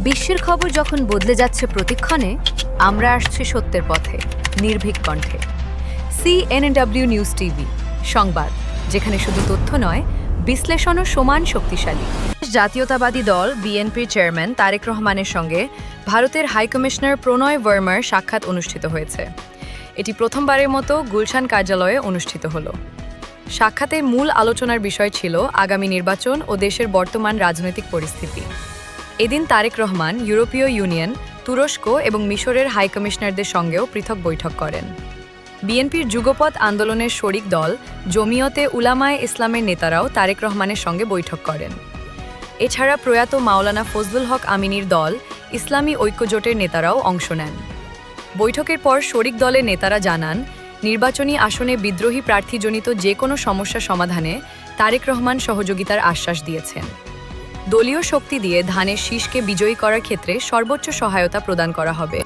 বিশ্বের খবর যখন বদলে যাচ্ছে প্রতিক্ষণে, আমরা আসছি সত্যের পথে, নির্ভীক কণ্ঠে। CNW নিউজ টিভি সংবাদ, যেখানে শুধু তথ্য নয়, বিশ্লেষণও সমান শক্তিশালী। জাতীয়তাবাদী দল বিএনপির চেয়ারম্যান তারেক রহমানের সঙ্গে ভারতের হাইকমিশনার প্রণয় ভার্মার সাক্ষাৎ অনুষ্ঠিত হয়েছে। এটি প্রথমবারের মতো গুলশান কার্যালয়ে অনুষ্ঠিত হলো। সাক্ষাতের মূল আলোচনার বিষয় ছিল আগামী নির্বাচন ও দেশের বর্তমান রাজনৈতিক পরিস্থিতি। এদিন তারেক রহমান ইউরোপীয় ইউনিয়ন, তুরস্ক এবং মিশরের হাইকমিশনারদের সঙ্গেও পৃথক বৈঠক করেন। বিএনপির যুগপৎ আন্দোলনের শরিক দল জমিয়তে উলামায়ে ইসলামের নেতারাও তারেক রহমানের সঙ্গে বৈঠক করেন। এছাড়া প্রয়াত মাওলানা ফজলুল হক আমিনীর দল ইসলামী ঐক্যজোটের নেতারাও অংশ নেন। বৈঠকের পর শরিক দলের নেতারা জানান, নির্বাচনী আসনে বিদ্রোহী প্রার্থীজনিত যে কোনো সমস্যা সমাধানে তারেক রহমান সহযোগিতার আশ্বাস দিয়েছেন। দলীয় শক্তি দিয়ে ধানের শীষকে বিজয়ী করার ক্ষেত্রে সর্বোচ্চ সহায়তা প্রদান করা হবে।